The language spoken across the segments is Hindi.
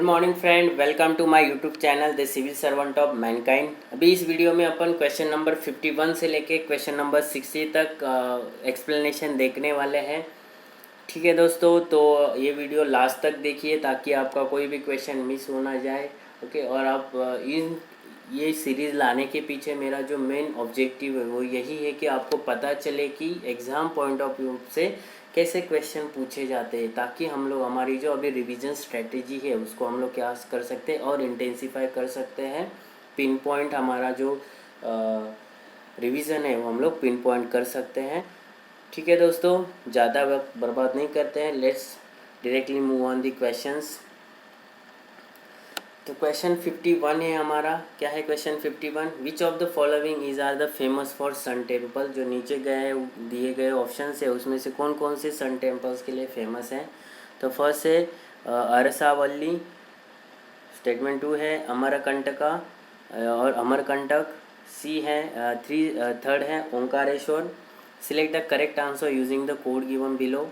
Morning friend, welcome to my YouTube channel the civil servant of mankind. अभी इस वीडियो में अपन क्वेश्चन नंबर 51 से लेके क्वेश्चन नंबर 60 तक एक्सप्लेनेशन देखने वाले हैं। ठीक है दोस्तों, तो ये वीडियो लास्ट तक देखिए ताकि आपका कोई भी क्वेश्चन मिस हो ना जाए। ओके, और आप इन ये सीरीज़ लाने के पीछे मेरा जो मेन ऑब्जेक्टिव है वो यही है कि आपको पता चले कि एग्ज़ाम पॉइंट ऑफ व्यू से कैसे क्वेश्चन पूछे जाते हैं, ताकि हम लोग हमारी जो अभी रिवीजन स्ट्रेटेजी है उसको हम लोग क्या कर सकते हैं और इंटेंसिफाई कर सकते हैं। पिन पॉइंट हमारा जो रिवीजन है वो हम लोग पिन पॉइंट कर सकते हैं। ठीक है दोस्तों, ज़्यादा वक्त बर्बाद नहीं करते हैं, let's directly move on the questions. तो क्वेश्चन 51 है हमारा। क्या है question 51? Which of the following is are the famous for sun temple. जो नीचे गए दिए गए ऑप्शन है उसमें से कौन कौन से सन टेम्पल्स के लिए फेमस हैं। तो फर्स्ट है अरसावल्ली, स्टेटमेंट 2 है अमरकंटका और अमरकंटक, सी है थर्ड है Omkareshwar. Select the correct answer using the code given below.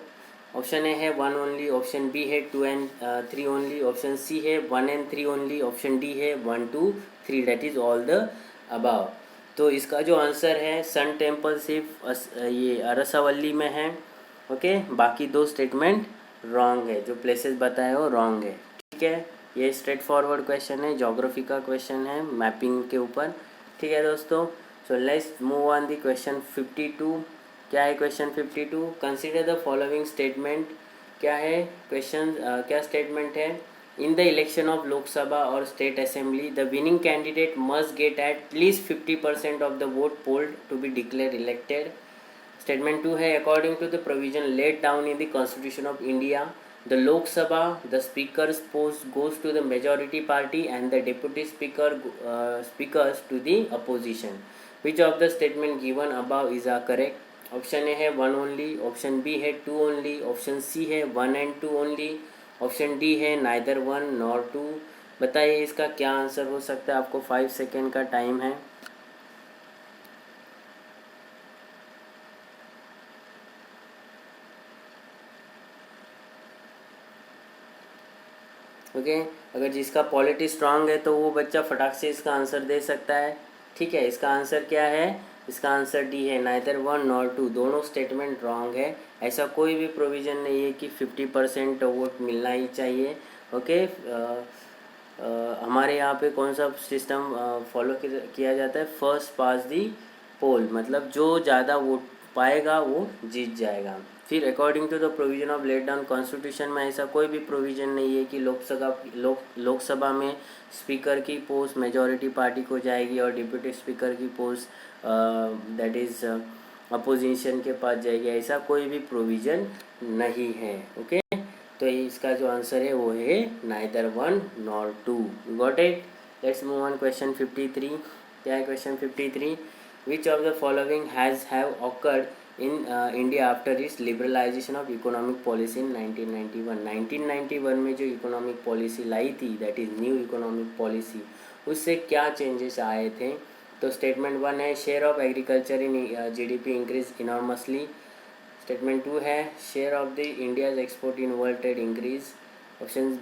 Option A है 1 ओनली, ऑप्शन बी है 2 एंड 3 ओनली, ऑप्शन सी है 1 एंड 3 ओनली, ऑप्शन डी है 1 2 3, that is all the above. तो इसका जो आंसर है सन टेम्पल सिर्फ ये अरसावल्ली में है। ओके, बाकी दो स्टेटमेंट रॉन्ग है, जो प्लेसेस बताए वो रॉन्ग है। ठीक है, ये स्ट्रेट फॉरवर्ड क्वेश्चन है, ज्योग्राफी का क्वेश्चन है मैपिंग के ऊपर। ठीक है दोस्तों, so let's move on the question 52। क्या है question 52? Consider the following statement. क्या है क्वेश्चन, क्या स्टेटमेंट है? In the election of Lok Sabha और state assembly the winning candidate must get at least 50% of the vote polled to be declare elected. Statement 2 है according to the provision lead down in the constitution of India the Lok Sabha the speaker's post goes to the majority party and the deputy speaker's to the opposition. Which of the statement given above is are correct? Option A है 1 ओनली, ऑप्शन बी है 2 ओनली, ऑप्शन सी है 1 एंड 2 ओनली, ऑप्शन डी है नाइदर 1 नॉर 2। बताइए इसका क्या आंसर हो सकता है। आपको 5 सेकेंड का टाइम है। ओके, अगर जिसका पॉलिटी स्ट्रांग है तो वो बच्चा फटाक से इसका आंसर दे सकता है। ठीक है, इसका आंसर क्या है? इसका आंसर डी है, नाइदर 1 नॉर 2। दोनों स्टेटमेंट रॉन्ग है। ऐसा कोई भी प्रोविज़न नहीं है कि 50% वोट मिलना ही चाहिए। ओके, हमारे यहाँ पे कौन सा सिस्टम फॉलो किया जाता है? फर्स्ट पास दी पोल, मतलब जो ज़्यादा वोट पाएगा वो जीत जाएगा। फिर according to the provision of laid down constitution में ऐसा कोई भी प्रोविज़न नहीं है कि लोकसभा में स्पीकर की पोस्ट मेजॉरिटी पार्टी को जाएगी और डिप्यूटी स्पीकर की पोस्ट दैट इज़ अपोजिशन के पास जाएगी। ऐसा कोई भी प्रोविज़न नहीं है। ओके, तो इसका जो आंसर है वो है neither 1 nor 2। Got it? Let's move on question 53। क्या है question 53? Which of the following have occurred in India after its liberalization of economic policy in 1991। 1991 में जो इकोनॉमिक पॉलिसी लाई थी, that is new economic policy, उससे क्या चेंजेस आए थे? तो स्टेटमेंट 1 है share of agriculture in GDP increase enormously. Statement 2 है share of the India's export in world trade increase. Option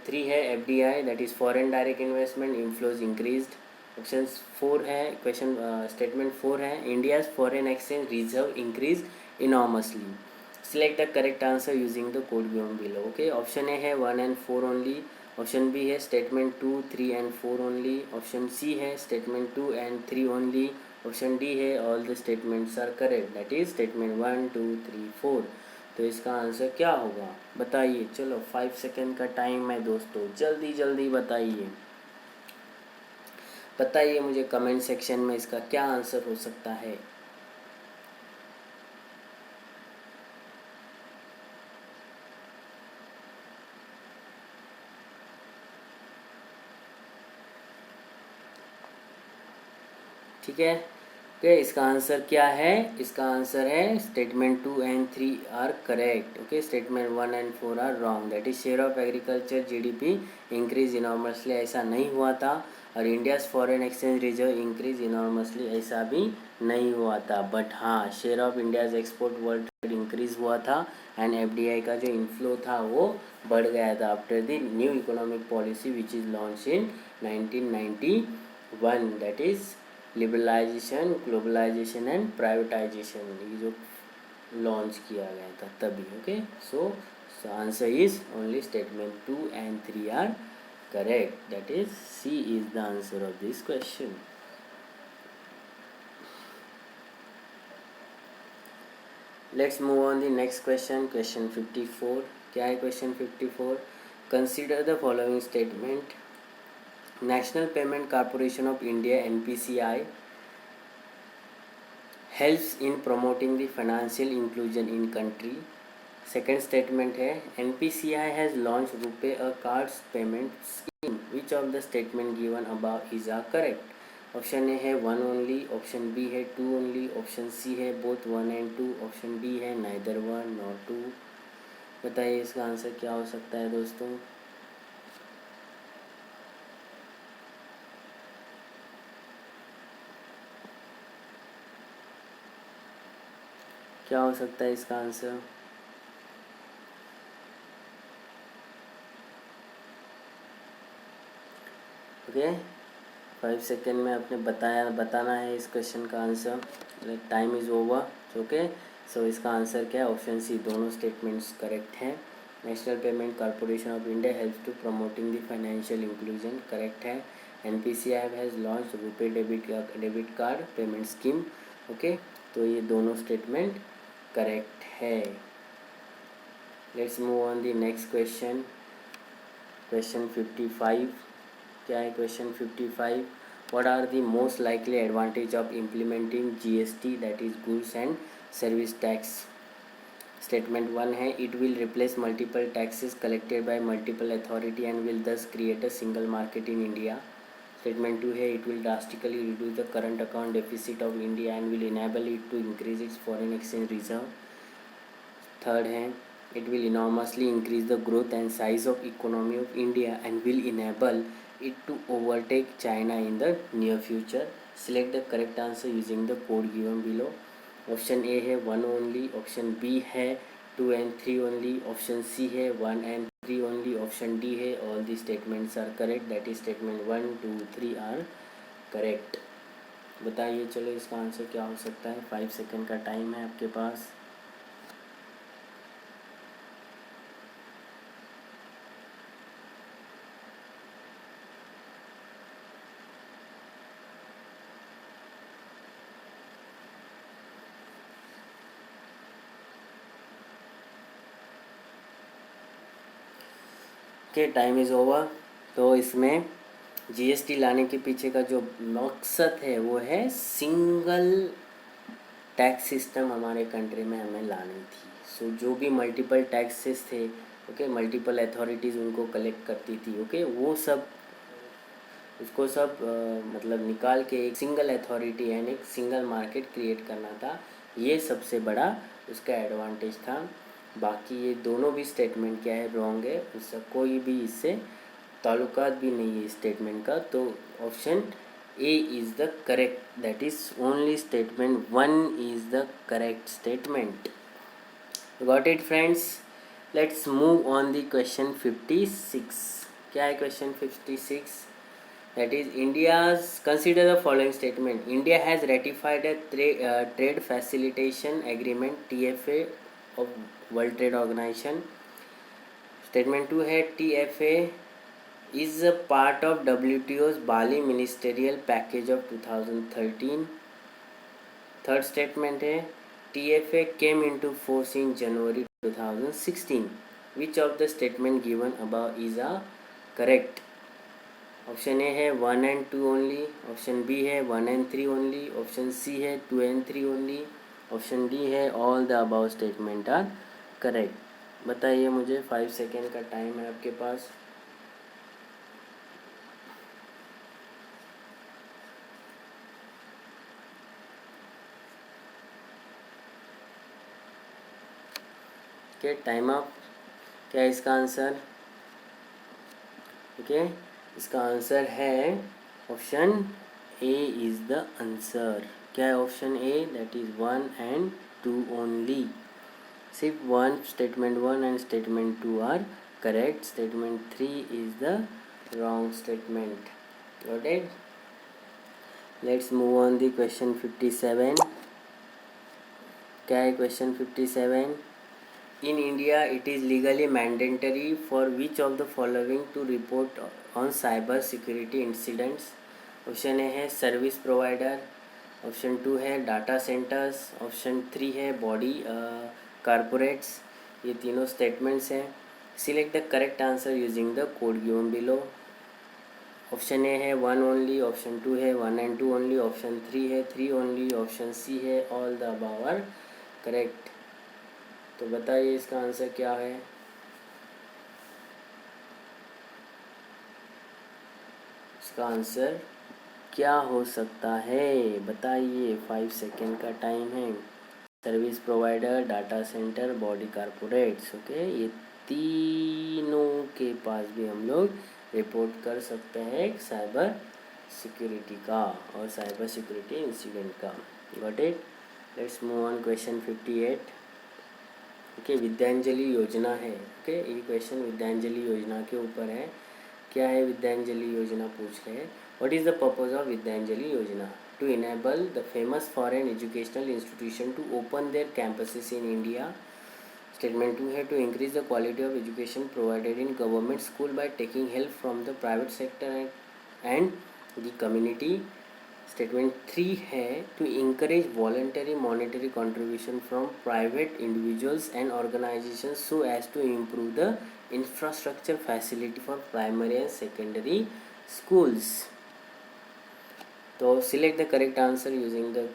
3 है FDI, that is foreign direct investment inflows increased. Option 4 है क्वेश्चन स्टेटमेंट 4 है India's foreign exchange reserve increase enormously. Select the correct answer using the code given below. Okay, option A है 1 एंड 4 ओनली, ऑप्शन बी है statement 2 3 and 4 only, option C है statement 2 and 3 only, option D है all the statements are correct, that is statement 1 2 3 4। तो इसका आंसर क्या होगा बताइए। चलो 5 सेकेंड का टाइम है दोस्तों, जल्दी जल्दी बताइए। बताइए मुझे कमेंट सेक्शन में इसका क्या आंसर हो सकता है। ठीक है, ओके, इसका आंसर क्या है? इसका आंसर है statement 2 and 3 are correct. Okay, statement 1 and 4 are wrong, that is share of agriculture GDP increase enormously. ऐसा नहीं हुआ था। और India's foreign exchange reserve increase enormously, ऐसा भी नहीं हुआ था। बट हाँ, share of India's export world trade increase हुआ था एंड एफडीआई का जो इनफ्लो था वो बढ़ गया था after the new economic policy which is launch in 1991, that is liberalization, globalization and privatization, ये जो लॉन्च किया गया था तभी। Okay, so answer is only statement 2 and 3 are correct, that is C is the answer of this question. Let's move on the next question, question 54। क्या है question 54? Consider the following statement. National payment corporation of India NPCI helps in promoting the financial inclusion in country। Second statement है NPCI has launched RuPay a cards payment scheme, which of the statement given above is correct? Option A है 1 ओनली, ऑप्शन बी है 2 ओनली, ऑप्शन सी है बोथ 1 and 2, ऑप्शन डी है नाइदर 1 nor 2। बताइए इसका आंसर क्या हो सकता है दोस्तों? क्या हो सकता है इसका आंसर? ओके, 5 सेकेंड में आपने बताना है इस क्वेश्चन का answer. Time is over. Okay, so इसका आंसर क्या है? ऑप्शन सी, दोनों स्टेटमेंट्स करेक्ट हैं। National payment corporation of India helps to promoting the financial inclusion, correct है। NPCI has launch RuPay debit card payment scheme. Okay, तो ये दोनों स्टेटमेंट करेक्ट है। Let's move on the next question, question 55। क्या है question 55? What are the most likely advantage of implementing GST, that is goods and service tax? Statement 1 है it will replace multiple taxes collected by multiple authority and will thus create a single market in India। Statement 2 है it will drastically reduce the current account deficit of India and will enable it to increase its foreign exchange reserve। Third है it will enormously increase the growth and size of economy of India and will enable it to overtake China in the near future। Select the correct answer using the code given below। Option A है 1 ओनली, ऑप्शन बी है 2 and 3 ओनली, ऑप्शन सी है 1 and 3 ओनली, ऑप्शन डी है all the statements are correct, that is statement 1 2 3 are correct. बताइए चलो इसका आंसर क्या हो सकता है? 5 सेकेंड का टाइम है आपके पास। के टाइम इज़ ओवर। तो इसमें GST लाने के पीछे का जो मकसद है वो है सिंगल टैक्स सिस्टम हमारे कंट्री में हमें लानी थी। सो जो भी मल्टीपल टैक्सेस थे, ओके, मल्टीपल अथॉरिटीज़ उनको कलेक्ट करती थी, ओके, वो सब उसको सब मतलब निकाल के एक सिंगल अथॉरिटी एंड एक सिंगल मार्केट क्रिएट करना था। ये सबसे बड़ा उसका एडवांटेज था। बाकी ये दोनों भी स्टेटमेंट क्या है, रॉन्ग है। उसका कोई भी इससे ताल्लुकात भी नहीं है स्टेटमेंट का। तो option A is the correct, that is only statement 1 is the correct statement. Got it friends? Let's move on the question 56। क्या है question 56? That is India's, consider the following statement. India has ratified a trade facilitation agreement TFA of World Trade Organization। Statement 2 है TFA is a part of WTO's Bali Ministerial Package of 2013। Third statement है TFA came into force in January 2016। Which of the statement given above is correct? Option A है 1 and 2 ओनली, ऑप्शन बी है 1 and 3 ओनली, ऑप्शन सी है 2 and 3 ओनली, ऑप्शन डी है all the above statement are correct. बताइए मुझे, 5 सेकेंड का टाइम है आपके पास। Okay, time up. क्या है इसका आंसर? ओके, इसका आंसर है option A is the answer. क्या है option A? That is 1 and 2 only. सिर्फ statement 1 and statement 2 are correct. Statement 3 is the wrong statement. Got it? Let's move on the question 57। क्या है question 57? In India it is legally mandatory for which of the following to report on cyber security incidents? Option A है सर्विस प्रोवाइडर, ऑप्शन 2 है डाटा सेंटर्स, ऑप्शन 3 है बॉडी कारपोरेट्स। ये तीनों स्टेटमेंट्स हैं। Select the correct answer using the code given below. Option A है 1 ओनली, ऑप्शन 2 है 1 and 2 ओनली, ऑप्शन 3 है 3 ओनली, ऑप्शन सी है all the above are correct. तो बताइए इसका आंसर क्या है? इसका आंसर क्या हो सकता है बताइए? 5 सेकेंड का टाइम है। Service provider, data centre, body corporates. Okay, ये तीनों के पास भी हम लोग रिपोर्ट कर सकते हैं साइबर सिक्योरिटी का और साइबर सिक्योरिटी इंसिडेंट का। Got it? Let's move on question 58। Okay, Vidyanjali योजना है। ओके, ये क्वेश्चन विद्यांजलि योजना के ऊपर है। क्या है विद्यांजलि योजना पूछ रहे हैं। What is the purpose of Vidyanjali Yojana? To enable the famous foreign educational institution to open their campuses in India. Statement 2 है to increase the quality of education provided in government school by taking help from the private sector and the community. Statement 3 है to encourage voluntary monetary contribution from private individuals and organisations so as to improve the infrastructure facility for primary and secondary schools. तो select the correct answer using the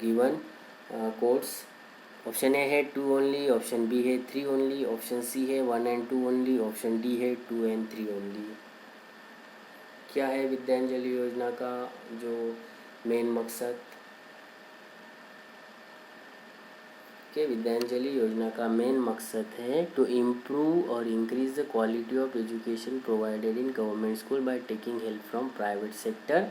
given codes. Option A है 2 ओनली, ऑप्शन बी है 3 ओनली, ऑप्शन सी है 1 and 2 ओनली, ऑप्शन डी है 2 and 3 ओनली। क्या है विद्यांजलि योजना का जो मेन मकसद? के विद्यांजलि योजना का मेन मकसद है टू इम्प्रूव और increase the quality of education provided in government school by taking help from private sector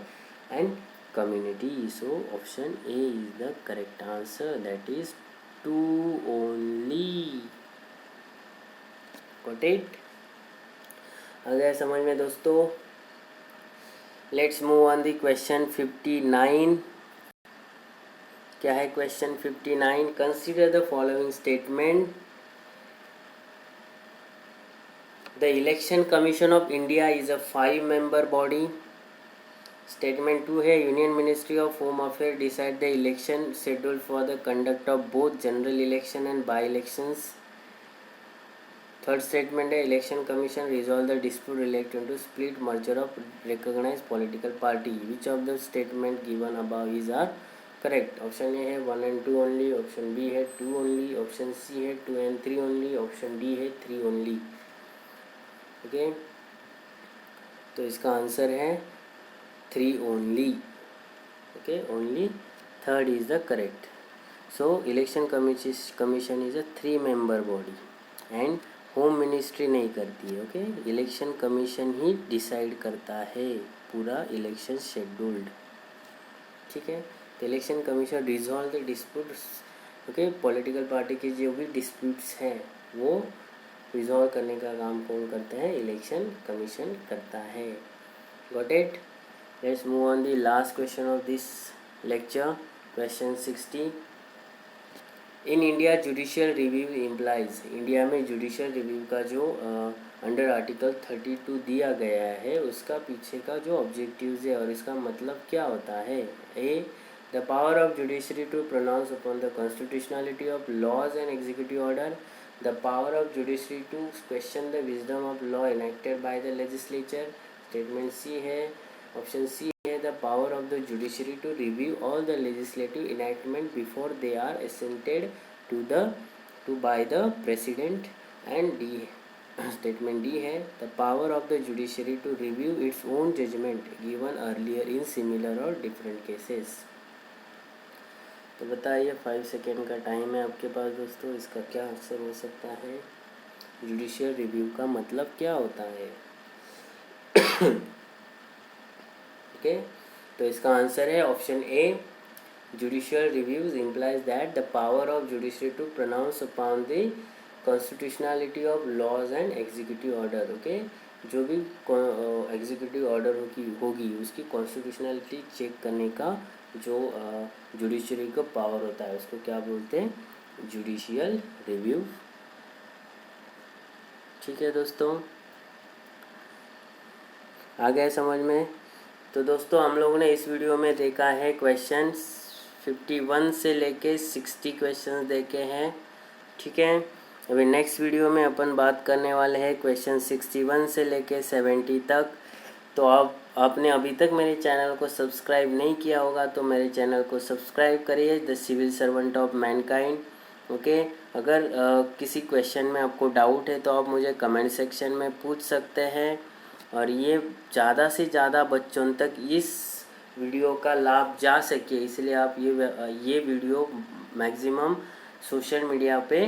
and community. So option A is the correct answer, that is 2 only. Got it? आ गया समझ में दोस्तों? Let's move on the question 59। क्या है question 59? Consider the following statement. The election commission of India is a 5-member body. Statement 2 है union ministry of home affair decide the election schedule for the conduct of both general election and by elections. Third statement है election commission resolve the dispute related to split merger of recognise political party. Which of the statement given above is are correct? Option A है 1 and 2 ओनली, ऑप्शन बी है 2 ओनली, ऑप्शन सी है 2 and 3 ओनली, ऑप्शन डी है 3 ओनली। ओके, तो इसका आंसर है 3 only. Okay, only third is the correct. So election commission is a 3-member body and home ministry नहीं करती है। ओके, इलेक्शन कमीशन ही डिसाइड करता है पूरा इलेक्शन शेड्यूल्ड। ठीक है, तो election commission resolve the disputes. Okay, political party के जो भी डिस्प्यूट्स हैं वो रिजॉल्व करने का काम कौन करता है? इलेक्शन कमीशन करता है। Got it? Let's move on the last question of this lecture, question 60। In India judicial review implies. India में जुडिशियल रिव्यू का जो अंडर आर्टिकल 32 दिया गया है उसका पीछे का जो ऑब्जेक्टिव्स है और इसका मतलब क्या होता है? A, the power of judiciary to pronounce upon the constitutionality of laws and executive order. The power of judiciary to question the wisdom of law enacted by the legislature. Statement C है, ऑप्शन सी है the power of the judiciary to review all the legislative enactment before they are assented to by the president। And D statement D है the power of the judiciary to review it's own judgement given earlier in similar और डिफरेंट केसेस। तो बताइए 5 सेकेंड का टाइम है आपके पास दोस्तों, इसका क्या आंसर हो सकता है? जुडिशियल रिव्यू का मतलब क्या होता है? ओके, तो इसका आंसर है option A, judicial reviews implies that the power of judiciary to pronounce upon the constitutionality of laws and executive order. Okay, जो भी एग्जीक्यूटिव ऑर्डर होगी उसकी कॉन्स्टिट्यूशनलिटी चेक करने का जो जुडिशरी का पावर होता है उसको क्या बोलते हैं, जुडिशियल रिव्यू। ठीक है दोस्तों, आ गया समझ में। तो दोस्तों हम लोगों ने इस वीडियो में देखा है क्वेश्चन 51 से लेके 60 क्वेश्चन देखे हैं। ठीक है, अभी नेक्स्ट वीडियो में अपन बात करने वाले हैं क्वेश्चन 61 से लेके 70 तक। तो आपने अभी तक मेरे चैनल को सब्सक्राइब नहीं किया होगा तो मेरे चैनल को सब्सक्राइब करिए, the civil servant of mankind. Okay, अगर किसी क्वेश्चन में आपको डाउट है तो आप मुझे कमेंट सेक्शन में पूछ सकते हैं, और ये ज़्यादा से ज़्यादा बच्चों तक इस वीडियो का लाभ जा सके इसलिए आप ये वीडियो मैक्सिमम सोशल मीडिया पे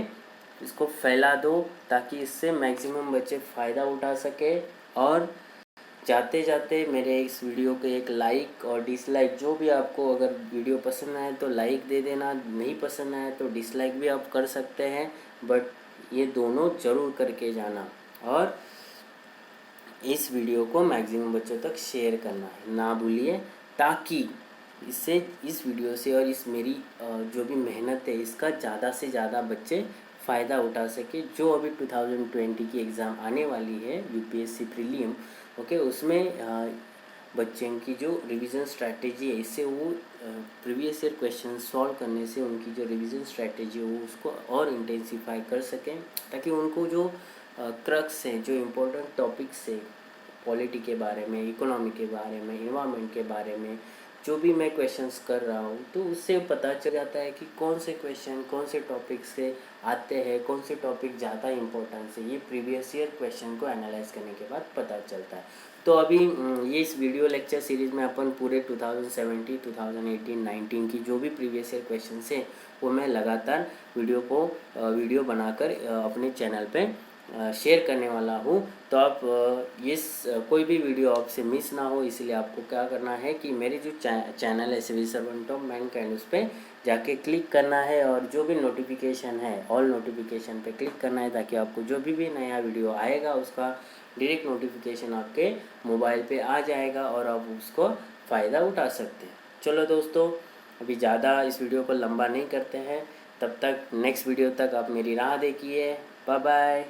इसको फैला दो ताकि इससे मैक्सिमम बच्चे फ़ायदा उठा सके। और जाते जाते मेरे इस वीडियो को एक लाइक और डिसलाइक, जो भी आपको अगर वीडियो पसंद आए तो लाइक दे देना, नहीं पसंद आए तो डिसलाइक भी आप कर सकते हैं, बट ये दोनों ज़रूर करके जाना। और इस वीडियो को मैक्सिमम बच्चों तक शेयर करना है ना भूलिए, ताकि इससे इस वीडियो से और इस मेरी जो भी मेहनत है इसका ज़्यादा से ज़्यादा बच्चे फ़ायदा उठा सके। जो अभी 2020 की एग्ज़ाम आने वाली है यूपीएससी प्रीलियम, ओके, उसमें बच्चों की जो रिवीजन स्ट्रैटेजी है इससे वो प्रीवियस ईयर क्वेश्चन सॉल्व करने से उनकी जो रिवीजन स्ट्रैटेजी है वो उसको और इंटेंसिफाई कर सकें, ताकि उनको जो क्रक्स है, जो इम्पोर्टेंट टॉपिक्स है पॉलिटी के बारे में, इकोनॉमी के बारे में, इन्वायरमेंट के बारे में, जो भी मैं क्वेश्चंस कर रहा हूँ तो उससे पता चल जाता है कि कौन से क्वेश्चन कौन से टॉपिक से आते हैं, कौन से टॉपिक ज़्यादा इम्पोर्टेंस है, ये प्रीवियस ईयर क्वेश्चन को एनालाइज करने के बाद पता चलता है। तो अभी ये इस वीडियो लेक्चर सीरीज़ में अपन पूरे 2017, 2018, 19 की जो भी प्रीवियस ईयर क्वेश्चन है वो मैं लगातार वीडियो बनाकर अपने चैनल पे शेयर करने वाला हूँ। तो आप कोई भी वीडियो आपसे मिस ना हो इसलिए आपको क्या करना है कि मेरे जो चैनल है सिविल सर्वेंट ऑफ मैनकाइंड उस पर जाके क्लिक करना है, और जो भी नोटिफिकेशन है ऑल नोटिफिकेशन पे क्लिक करना है, ताकि आपको जो भी नया वीडियो आएगा उसका डायरेक्ट नोटिफिकेशन आपके मोबाइल पे आ जाएगा और आप उसको फ़ायदा उठा सकते हैं। चलो दोस्तों, अभी ज़्यादा इस वीडियो को लंबा नहीं करते हैं, तब तक नेक्स्ट वीडियो तक आप मेरी राह देखिए। Bye bye.